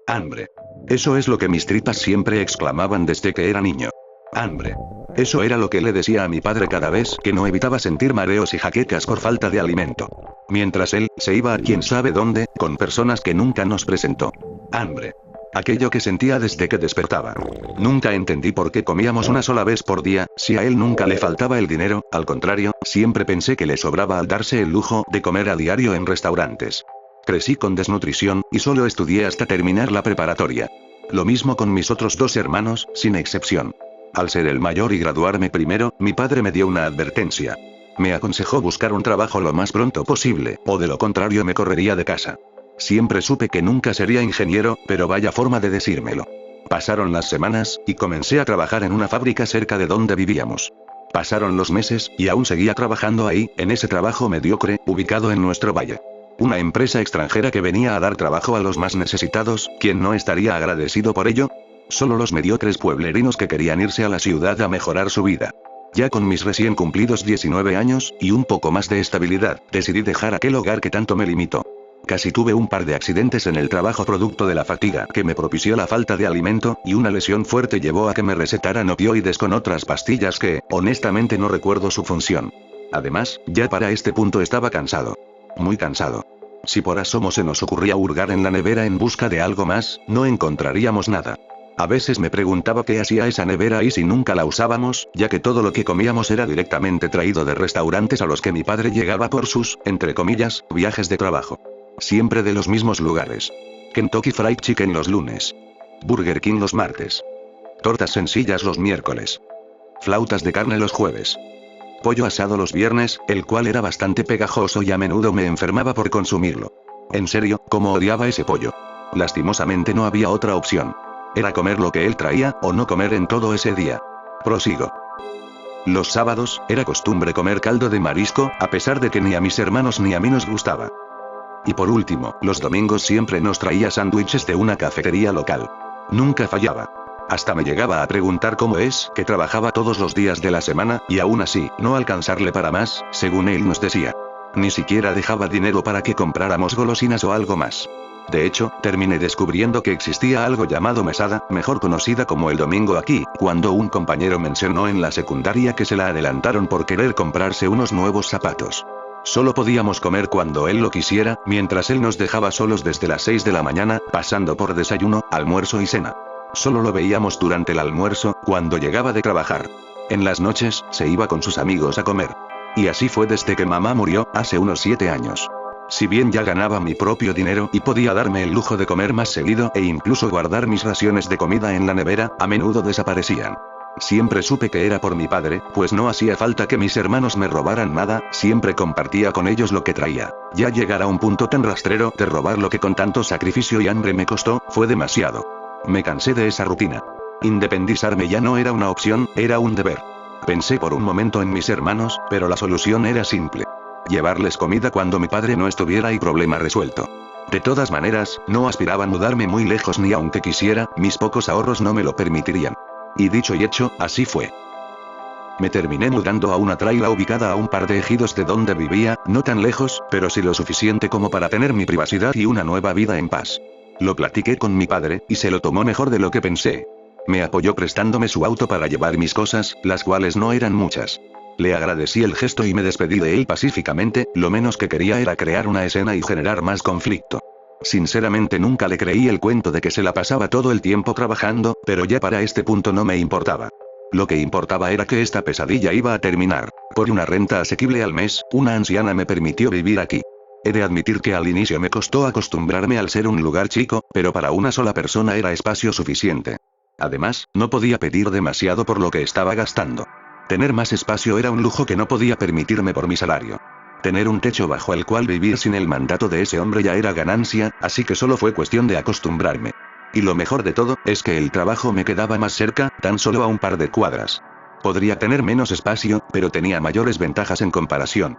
Hambre. Eso es lo que mis tripas siempre exclamaban desde que era niño. Hambre. Eso era lo que le decía a mi padre cada vez que no evitaba sentir mareos y jaquecas por falta de alimento. Mientras él se iba a quién sabe dónde, con personas que nunca nos presentó. Hambre. Aquello que sentía desde que despertaba. Nunca entendí por qué comíamos una sola vez por día, si a él nunca le faltaba el dinero, al contrario, siempre pensé que le sobraba al darse el lujo de comer a diario en restaurantes. Crecí con desnutrición, y solo estudié hasta terminar la preparatoria. Lo mismo con mis otros dos hermanos, sin excepción. Al ser el mayor y graduarme primero, mi padre me dio una advertencia. Me aconsejó buscar un trabajo lo más pronto posible, o de lo contrario me correría de casa. Siempre supe que nunca sería ingeniero, pero vaya forma de decírmelo. Pasaron las semanas, y comencé a trabajar en una fábrica cerca de donde vivíamos. Pasaron los meses, y aún seguía trabajando ahí, en ese trabajo mediocre, ubicado en nuestro valle. Una empresa extranjera que venía a dar trabajo a los más necesitados, ¿quién no estaría agradecido por ello? Solo los mediocres pueblerinos que querían irse a la ciudad a mejorar su vida. Ya con mis recién cumplidos 19 años, y un poco más de estabilidad, decidí dejar aquel hogar que tanto me limitó. Casi tuve un par de accidentes en el trabajo producto de la fatiga que me propició la falta de alimento, y una lesión fuerte llevó a que me recetaran opioides con otras pastillas que, honestamente no recuerdo su función. Además, ya para este punto estaba cansado. Muy cansado. Si por asomo se nos ocurría hurgar en la nevera en busca de algo más, no encontraríamos nada. A veces me preguntaba qué hacía esa nevera ahí si nunca la usábamos, ya que todo lo que comíamos era directamente traído de restaurantes a los que mi padre llegaba por sus, entre comillas, viajes de trabajo. Siempre de los mismos lugares. Kentucky Fried Chicken los lunes. Burger King los martes. Tortas sencillas los miércoles. Flautas de carne los jueves. Pollo asado los viernes, el cual era bastante pegajoso y a menudo me enfermaba por consumirlo. En serio, cómo odiaba ese pollo. Lastimosamente no había otra opción. Era comer lo que él traía, o no comer en todo ese día. Prosigo. Los sábados, era costumbre comer caldo de marisco, a pesar de que ni a mis hermanos ni a mí nos gustaba. Y por último, los domingos siempre nos traía sándwiches de una cafetería local. Nunca fallaba. Hasta me llegaba a preguntar cómo es que trabajaba todos los días de la semana, y aún así, no alcanzarle para más, según él nos decía. Ni siquiera dejaba dinero para que compráramos golosinas o algo más. De hecho, terminé descubriendo que existía algo llamado mesada, mejor conocida como el domingo aquí, cuando un compañero mencionó en la secundaria que se la adelantaron por querer comprarse unos nuevos zapatos. Solo podíamos comer cuando él lo quisiera, mientras él nos dejaba solos desde las 6 de la mañana, pasando por desayuno, almuerzo y cena. Solo lo veíamos durante el almuerzo, cuando llegaba de trabajar. En las noches, se iba con sus amigos a comer. Y así fue desde que mamá murió, hace unos 7 años. Si bien ya ganaba mi propio dinero y podía darme el lujo de comer más seguido e incluso guardar mis raciones de comida en la nevera, a menudo desaparecían. Siempre supe que era por mi padre, pues no hacía falta que mis hermanos me robaran nada, siempre compartía con ellos lo que traía. Ya llegar a un punto tan rastrero de robar lo que con tanto sacrificio y hambre me costó, fue demasiado. Me cansé de esa rutina. Independizarme ya no era una opción, era un deber. Pensé por un momento en mis hermanos, pero la solución era simple. Llevarles comida cuando mi padre no estuviera y problema resuelto. De todas maneras, no aspiraba a mudarme muy lejos ni aunque quisiera, mis pocos ahorros no me lo permitirían. Y dicho y hecho, así fue. Me terminé mudando a una traila ubicada a un par de ejidos de donde vivía, no tan lejos, pero sí lo suficiente como para tener mi privacidad y una nueva vida en paz. Lo platiqué con mi padre, y se lo tomó mejor de lo que pensé. Me apoyó prestándome su auto para llevar mis cosas, las cuales no eran muchas. Le agradecí el gesto y me despedí de él pacíficamente, lo menos que quería era crear una escena y generar más conflicto. Sinceramente nunca le creí el cuento de que se la pasaba todo el tiempo trabajando, pero ya para este punto no me importaba. Lo que importaba era que esta pesadilla iba a terminar. Por una renta asequible al mes, una anciana me permitió vivir aquí. He de admitir que al inicio me costó acostumbrarme al ser un lugar chico, pero para una sola persona era espacio suficiente. Además, no podía pedir demasiado por lo que estaba gastando. Tener más espacio era un lujo que no podía permitirme por mi salario. Tener un techo bajo el cual vivir sin el mandato de ese hombre ya era ganancia, así que solo fue cuestión de acostumbrarme. Y lo mejor de todo, es que el trabajo me quedaba más cerca, tan solo a un par de cuadras. Podría tener menos espacio, pero tenía mayores ventajas en comparación.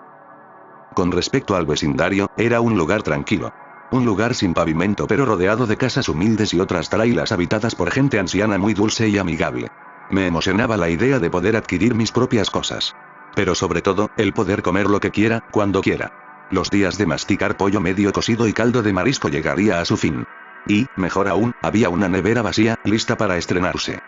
Con respecto al vecindario, era un lugar tranquilo. Un lugar sin pavimento pero rodeado de casas humildes y otras trailas habitadas por gente anciana muy dulce y amigable. Me emocionaba la idea de poder adquirir mis propias cosas. Pero sobre todo, el poder comer lo que quiera, cuando quiera. Los días de masticar pollo medio cocido y caldo de marisco llegaría a su fin. Y, mejor aún, había una nevera vacía, lista para estrenarse.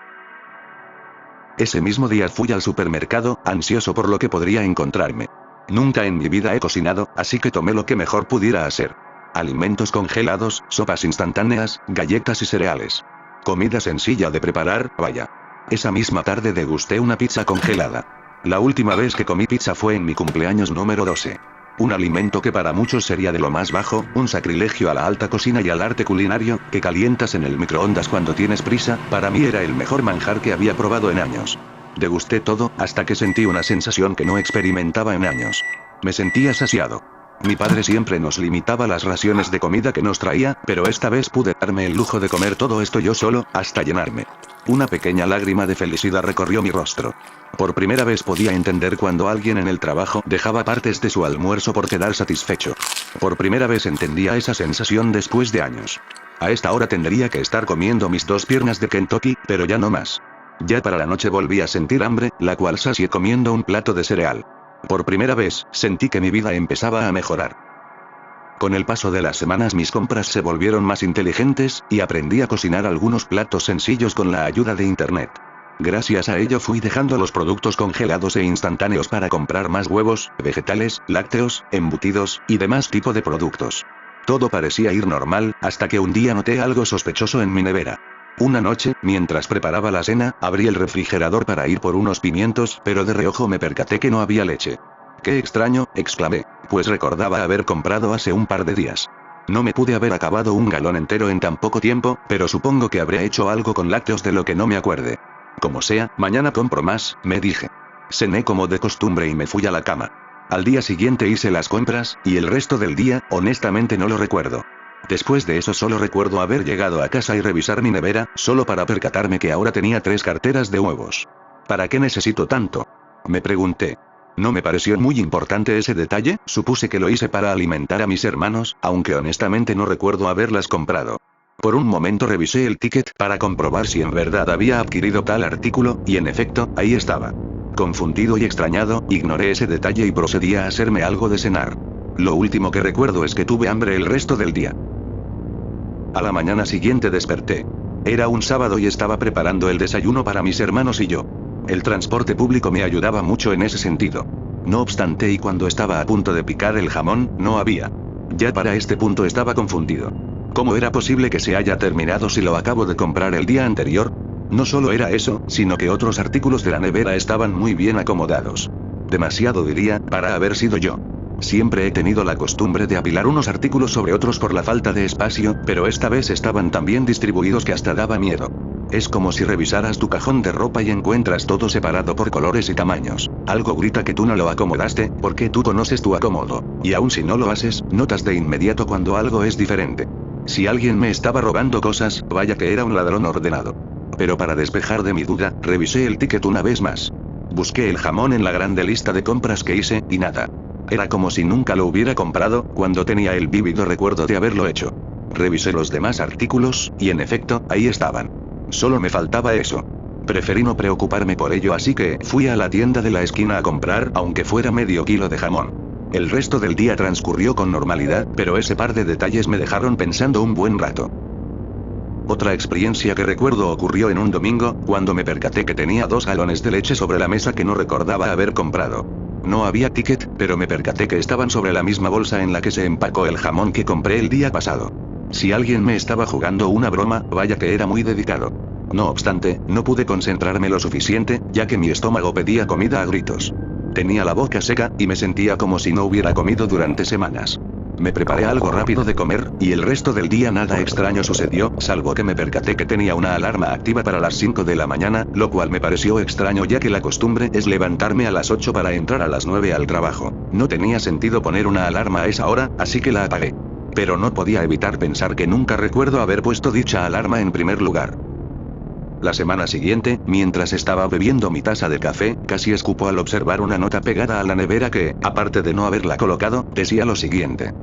Ese mismo día fui al supermercado, ansioso por lo que podría encontrarme. Nunca en mi vida he cocinado, así que tomé lo que mejor pudiera hacer. Alimentos congelados, sopas instantáneas, galletas y cereales. Comida sencilla de preparar, vaya. Esa misma tarde degusté una pizza congelada. La última vez que comí pizza fue en mi cumpleaños número 12. Un alimento que para muchos sería de lo más bajo, un sacrilegio a la alta cocina y al arte culinario, que calientas en el microondas cuando tienes prisa, para mí era el mejor manjar que había probado en años. Degusté todo, hasta que sentí una sensación que no experimentaba en años. Me sentía saciado. Mi padre siempre nos limitaba las raciones de comida que nos traía, pero esta vez pude darme el lujo de comer todo esto yo solo, hasta llenarme. Una pequeña lágrima de felicidad recorrió mi rostro. Por primera vez podía entender cuando alguien en el trabajo dejaba partes de su almuerzo por quedar satisfecho. Por primera vez entendía esa sensación después de años. A esta hora tendría que estar comiendo mis 2 piernas de Kentucky, pero ya no más. Ya para la noche volví a sentir hambre, la cual sacié comiendo un plato de cereal. Por primera vez, sentí que mi vida empezaba a mejorar. Con el paso de las semanas mis compras se volvieron más inteligentes, y aprendí a cocinar algunos platos sencillos con la ayuda de internet. Gracias a ello fui dejando los productos congelados e instantáneos para comprar más huevos, vegetales, lácteos, embutidos, y demás tipo de productos. Todo parecía ir normal, hasta que un día noté algo sospechoso en mi nevera. Una noche, mientras preparaba la cena, abrí el refrigerador para ir por unos pimientos, pero de reojo me percaté que no había leche. ¡Qué extraño!, exclamé, pues recordaba haber comprado hace un par de días. No me pude haber acabado un galón entero en tan poco tiempo, pero supongo que habré hecho algo con lácteos de lo que no me acuerde. Como sea, mañana compro más, me dije. Cené como de costumbre y me fui a la cama. Al día siguiente hice las compras, y el resto del día, honestamente no lo recuerdo. Después de eso solo recuerdo haber llegado a casa y revisar mi nevera, solo para percatarme que ahora tenía 3 carteras de huevos. ¿Para qué necesito tanto?, me pregunté. No me pareció muy importante ese detalle, supuse que lo hice para alimentar a mis hermanos, aunque honestamente no recuerdo haberlas comprado. Por un momento revisé el ticket para comprobar si en verdad había adquirido tal artículo, y en efecto, ahí estaba. Confundido y extrañado, ignoré ese detalle y procedí a hacerme algo de cenar. Lo último que recuerdo es que tuve hambre el resto del día. A la mañana siguiente desperté. Era un sábado y estaba preparando el desayuno para mis hermanos y yo. El transporte público me ayudaba mucho en ese sentido. No obstante, y cuando estaba a punto de picar el jamón, no había. Ya para este punto estaba confundido. ¿Cómo era posible que se haya terminado si lo acabo de comprar el día anterior? No solo era eso, sino que otros artículos de la nevera estaban muy bien acomodados. Demasiado diría, para haber sido yo. Siempre he tenido la costumbre de apilar unos artículos sobre otros por la falta de espacio, pero esta vez estaban tan bien distribuidos que hasta daba miedo. Es como si revisaras tu cajón de ropa y encuentras todo separado por colores y tamaños. Algo grita que tú no lo acomodaste, porque tú conoces tu acomodo. Y aun si no lo haces, notas de inmediato cuando algo es diferente. Si alguien me estaba robando cosas, vaya que era un ladrón ordenado. Pero para despejar de mi duda, revisé el ticket una vez más. Busqué el jamón en la grande lista de compras que hice, y nada. Era como si nunca lo hubiera comprado, cuando tenía el vívido recuerdo de haberlo hecho. Revisé los demás artículos, y en efecto, ahí estaban. Solo me faltaba eso. Preferí no preocuparme por ello, así que fui a la tienda de la esquina a comprar, aunque fuera medio kilo de jamón. El resto del día transcurrió con normalidad, pero ese par de detalles me dejaron pensando un buen rato. Otra experiencia que recuerdo ocurrió en un domingo, cuando me percaté que tenía 2 galones de leche sobre la mesa que no recordaba haber comprado. No había ticket, pero me percaté que estaban sobre la misma bolsa en la que se empacó el jamón que compré el día pasado. Si alguien me estaba jugando una broma, vaya que era muy dedicado. No obstante, no pude concentrarme lo suficiente, ya que mi estómago pedía comida a gritos. Tenía la boca seca, y me sentía como si no hubiera comido durante semanas. Me preparé algo rápido de comer, y el resto del día nada extraño sucedió, salvo que me percaté que tenía una alarma activa para las 5 de la mañana, lo cual me pareció extraño ya que la costumbre es levantarme a las 8 para entrar a las 9 al trabajo. No tenía sentido poner una alarma a esa hora, así que la apagué. Pero no podía evitar pensar que nunca recuerdo haber puesto dicha alarma en primer lugar. La semana siguiente, mientras estaba bebiendo mi taza de café, casi escupo al observar una nota pegada a la nevera que, aparte de no haberla colocado, decía lo siguiente.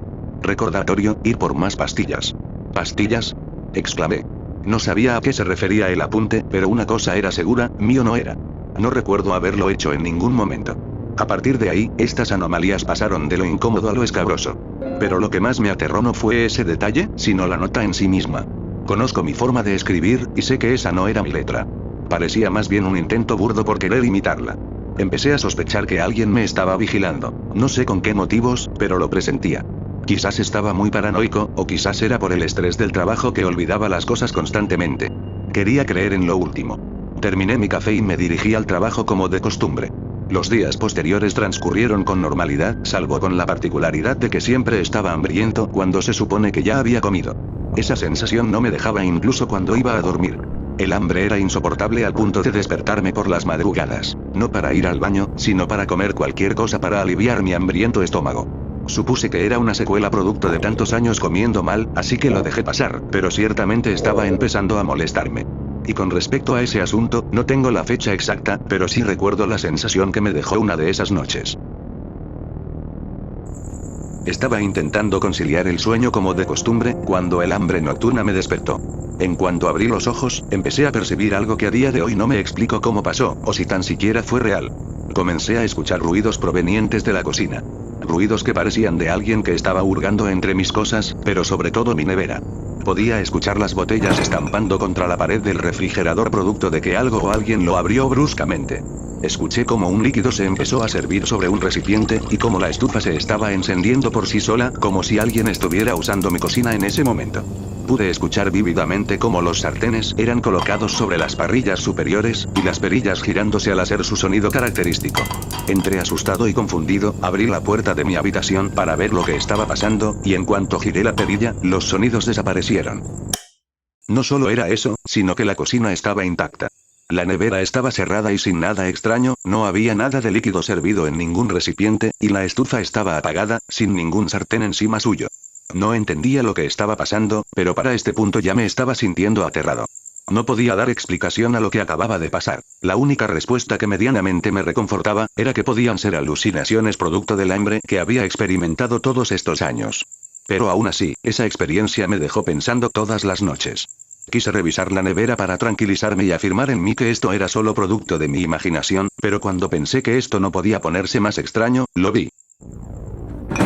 Recordatorio, ir por más pastillas. ¿Pastillas?, exclamé. No sabía a qué se refería el apunte, pero una cosa era segura, mío no era. No recuerdo haberlo hecho en ningún momento. A partir de ahí, estas anomalías pasaron de lo incómodo a lo escabroso. Pero lo que más me aterró no fue ese detalle, sino la nota en sí misma. Conozco mi forma de escribir, y sé que esa no era mi letra. Parecía más bien un intento burdo por querer imitarla. Empecé a sospechar que alguien me estaba vigilando. No sé con qué motivos, pero lo presentía. Quizás estaba muy paranoico, o quizás era por el estrés del trabajo que olvidaba las cosas constantemente. Quería creer en lo último. Terminé mi café y me dirigí al trabajo como de costumbre. Los días posteriores transcurrieron con normalidad, salvo con la particularidad de que siempre estaba hambriento cuando se supone que ya había comido. Esa sensación no me dejaba incluso cuando iba a dormir. El hambre era insoportable al punto de despertarme por las madrugadas, no para ir al baño, sino para comer cualquier cosa para aliviar mi hambriento estómago. Supuse que era una secuela producto de tantos años comiendo mal, así que lo dejé pasar, pero ciertamente estaba empezando a molestarme. Y con respecto a ese asunto, no tengo la fecha exacta, pero sí recuerdo la sensación que me dejó una de esas noches. Estaba intentando conciliar el sueño como de costumbre, cuando el hambre nocturna me despertó. En cuanto abrí los ojos, empecé a percibir algo que a día de hoy no me explico cómo pasó, o si tan siquiera fue real. Comencé a escuchar ruidos provenientes de la cocina. Ruidos que parecían de alguien que estaba hurgando entre mis cosas, pero sobre todo mi nevera. Podía escuchar las botellas estampando contra la pared del refrigerador producto de que algo o alguien lo abrió bruscamente. Escuché como un líquido se empezó a servir sobre un recipiente, y como la estufa se estaba encendiendo por sí sola, como si alguien estuviera usando mi cocina en ese momento. Pude escuchar vívidamente cómo los sartenes eran colocados sobre las parrillas superiores, y las perillas girándose al hacer su sonido característico. Entré asustado y confundido, abrí la puerta de mi habitación para ver lo que estaba pasando, y en cuanto giré la perilla, los sonidos desaparecieron. No solo era eso, sino que la cocina estaba intacta. La nevera estaba cerrada y sin nada extraño, no había nada de líquido servido en ningún recipiente, y la estufa estaba apagada, sin ningún sartén encima suyo. No entendía lo que estaba pasando, pero para este punto ya me estaba sintiendo aterrado. No podía dar explicación a lo que acababa de pasar. La única respuesta que medianamente me reconfortaba, era que podían ser alucinaciones producto del hambre que había experimentado todos estos años. Pero aún así, esa experiencia me dejó pensando todas las noches. Quise revisar la nevera para tranquilizarme y afirmar en mí que esto era solo producto de mi imaginación, pero cuando pensé que esto no podía ponerse más extraño, lo vi.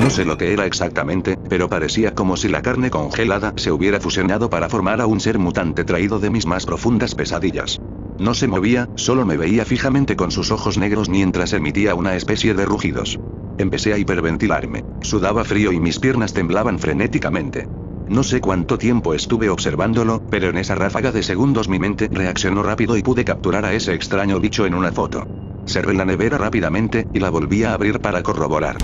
No sé lo que era exactamente, pero parecía como si la carne congelada se hubiera fusionado para formar a un ser mutante traído de mis más profundas pesadillas. No se movía, solo me veía fijamente con sus ojos negros mientras emitía una especie de rugidos. Empecé a hiperventilarme, sudaba frío y mis piernas temblaban frenéticamente. No sé cuánto tiempo estuve observándolo, pero en esa ráfaga de segundos mi mente reaccionó rápido y pude capturar a ese extraño bicho en una foto. Cerré la nevera rápidamente, y la volví a abrir para corroborar.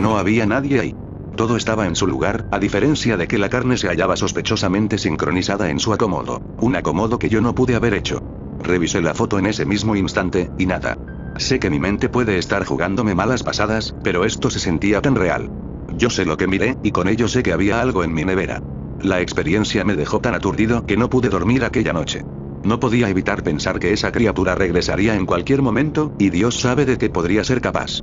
No había nadie ahí. Todo estaba en su lugar, a diferencia de que la carne se hallaba sospechosamente sincronizada en su acomodo. Un acomodo que yo no pude haber hecho. Revisé la foto en ese mismo instante, y nada. Sé que mi mente puede estar jugándome malas pasadas, pero esto se sentía tan real. Yo sé lo que miré, y con ello sé que había algo en mi nevera. La experiencia me dejó tan aturdido que no pude dormir aquella noche. No podía evitar pensar que esa criatura regresaría en cualquier momento, y Dios sabe de qué podría ser capaz.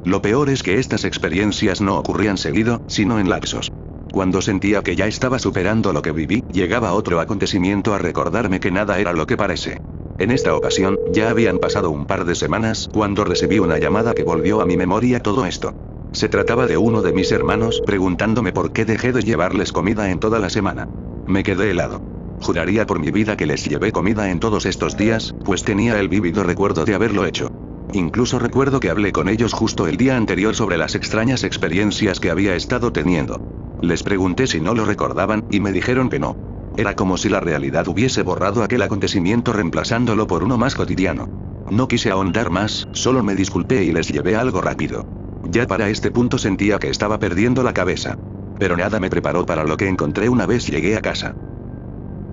Lo peor es que estas experiencias no ocurrían seguido, sino en lapsos. Cuando sentía que ya estaba superando lo que viví, llegaba otro acontecimiento a recordarme que nada era lo que parece. En esta ocasión, ya habían pasado un par de semanas cuando recibí una llamada que volvió a mi memoria todo esto. Se trataba de uno de mis hermanos preguntándome por qué dejé de llevarles comida en toda la semana. Me quedé helado. Juraría por mi vida que les llevé comida en todos estos días, pues tenía el vívido recuerdo de haberlo hecho. Incluso recuerdo que hablé con ellos justo el día anterior sobre las extrañas experiencias que había estado teniendo. Les pregunté si no lo recordaban, y me dijeron que no. Era como si la realidad hubiese borrado aquel acontecimiento reemplazándolo por uno más cotidiano. No quise ahondar más, solo me disculpé y les llevé algo rápido. Ya para este punto sentía que estaba perdiendo la cabeza. Pero nada me preparó para lo que encontré una vez llegué a casa.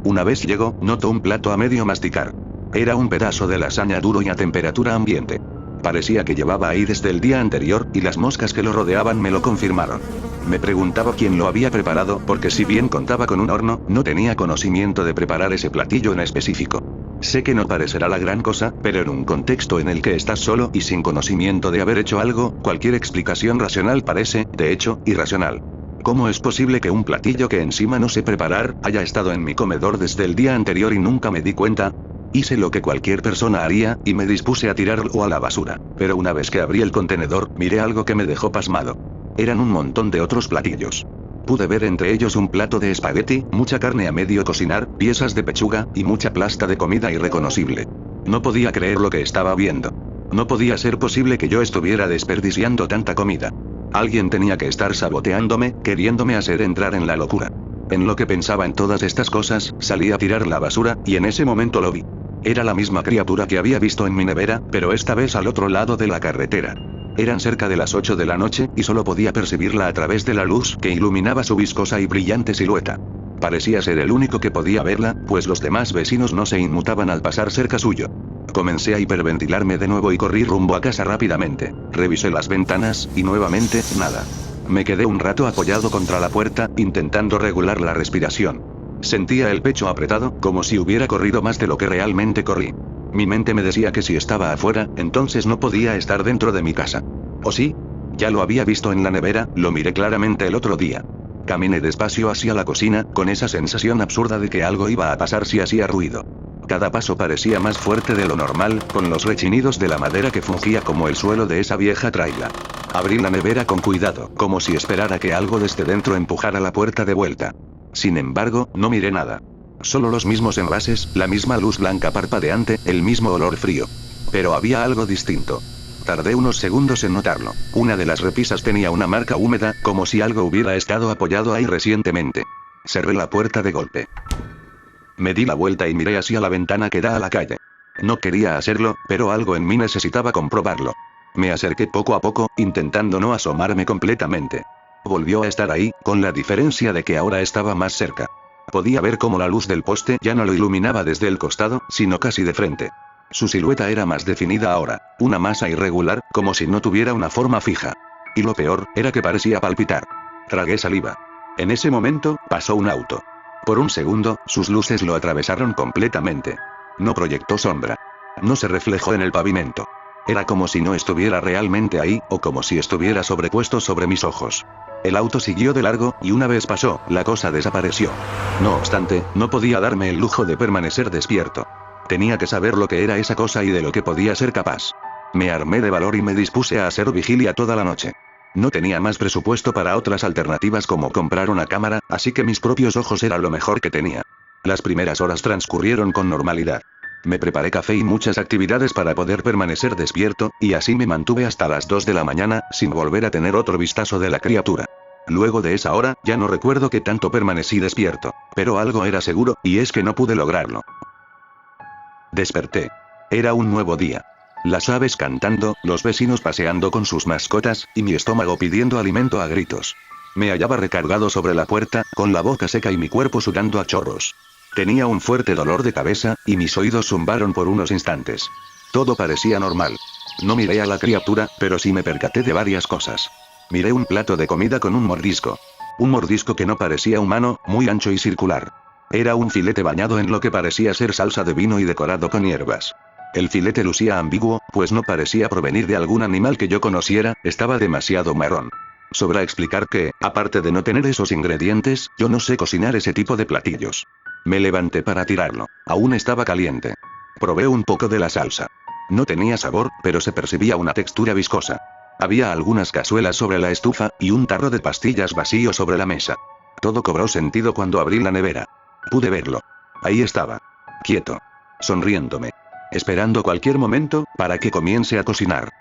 Una vez llegó, noto un plato a medio masticar. Era un pedazo de lasaña duro y a temperatura ambiente. Parecía que llevaba ahí desde el día anterior, y las moscas que lo rodeaban me lo confirmaron. Me preguntaba quién lo había preparado, porque si bien contaba con un horno, no tenía conocimiento de preparar ese platillo en específico. Sé que no parecerá la gran cosa, pero en un contexto en el que estás solo y sin conocimiento de haber hecho algo, cualquier explicación racional parece, de hecho, irracional. ¿Cómo es posible que un platillo que encima no sé preparar, haya estado en mi comedor desde el día anterior y nunca me di cuenta? Hice lo que cualquier persona haría, y me dispuse a tirarlo a la basura. Pero una vez que abrí el contenedor, miré algo que me dejó pasmado. Eran un montón de otros platillos. Pude ver entre ellos un plato de espagueti, mucha carne a medio cocinar, piezas de pechuga, y mucha plasta de comida irreconocible. No podía creer lo que estaba viendo. No podía ser posible que yo estuviera desperdiciando tanta comida. Alguien tenía que estar saboteándome, queriéndome hacer entrar en la locura. En lo que pensaba en todas estas cosas, salí a tirar la basura, y en ese momento lo vi. Era la misma criatura que había visto en mi nevera, pero esta vez al otro lado de la carretera. Eran cerca de las 8 de la noche, y solo podía percibirla a través de la luz que iluminaba su viscosa y brillante silueta. Parecía ser el único que podía verla, pues los demás vecinos no se inmutaban al pasar cerca suyo. Comencé a hiperventilarme de nuevo y corrí rumbo a casa rápidamente. Revisé las ventanas, y nuevamente, nada. Me quedé un rato apoyado contra la puerta, intentando regular la respiración. Sentía el pecho apretado, como si hubiera corrido más de lo que realmente corrí. Mi mente me decía que si estaba afuera, entonces no podía estar dentro de mi casa. ¿O sí? Ya lo había visto en la nevera, lo miré claramente el otro día. Caminé despacio hacia la cocina, con esa sensación absurda de que algo iba a pasar si hacía ruido. Cada paso parecía más fuerte de lo normal, con los rechinidos de la madera que fungía como el suelo de esa vieja traila. Abrí la nevera con cuidado, como si esperara que algo desde dentro empujara la puerta de vuelta. Sin embargo, no miré nada. Solo los mismos envases, la misma luz blanca parpadeante, el mismo olor frío. Pero había algo distinto. Tardé unos segundos en notarlo. Una de las repisas tenía una marca húmeda, como si algo hubiera estado apoyado ahí recientemente. Cerré la puerta de golpe. Me di la vuelta y miré hacia la ventana que da a la calle. No quería hacerlo, pero algo en mí necesitaba comprobarlo. Me acerqué poco a poco, intentando no asomarme completamente. Volvió a estar ahí, con la diferencia de que ahora estaba más cerca. Podía ver cómo la luz del poste ya no lo iluminaba desde el costado, sino casi de frente. Su silueta era más definida ahora, una masa irregular, como si no tuviera una forma fija. Y lo peor, era que parecía palpitar. Tragué saliva. En ese momento, pasó un auto. Por un segundo, sus luces lo atravesaron completamente. No proyectó sombra. No se reflejó en el pavimento. Era como si no estuviera realmente ahí, o como si estuviera sobrepuesto sobre mis ojos. El auto siguió de largo, y una vez pasó, la cosa desapareció. No obstante, no podía darme el lujo de permanecer despierto. Tenía que saber lo que era esa cosa y de lo que podía ser capaz. Me armé de valor y me dispuse a hacer vigilia toda la noche. No tenía más presupuesto para otras alternativas como comprar una cámara, así que mis propios ojos era lo mejor que tenía. Las primeras horas transcurrieron con normalidad. Me preparé café y muchas actividades para poder permanecer despierto, y así me mantuve hasta las 2 de la mañana, sin volver a tener otro vistazo de la criatura. Luego de esa hora, ya no recuerdo qué tanto permanecí despierto, pero algo era seguro, y es que no pude lograrlo. Desperté. Era un nuevo día. Las aves cantando, los vecinos paseando con sus mascotas, y mi estómago pidiendo alimento a gritos. Me hallaba recargado sobre la puerta, con la boca seca y mi cuerpo sudando a chorros. Tenía un fuerte dolor de cabeza, y mis oídos zumbaron por unos instantes. Todo parecía normal. No miré a la criatura, pero sí me percaté de varias cosas. Miré un plato de comida con un mordisco. Un mordisco que no parecía humano, muy ancho y circular. Era un filete bañado en lo que parecía ser salsa de vino y decorado con hierbas. El filete lucía ambiguo, pues no parecía provenir de algún animal que yo conociera, estaba demasiado marrón. Sobra explicar que, aparte de no tener esos ingredientes, yo no sé cocinar ese tipo de platillos. Me levanté para tirarlo. Aún estaba caliente. Probé un poco de la salsa. No tenía sabor, pero se percibía una textura viscosa. Había algunas cazuelas sobre la estufa, y un tarro de pastillas vacío sobre la mesa. Todo cobró sentido cuando abrí la nevera. Pude verlo. Ahí estaba. Quieto. Sonriéndome. Esperando cualquier momento, para que comience a cocinar.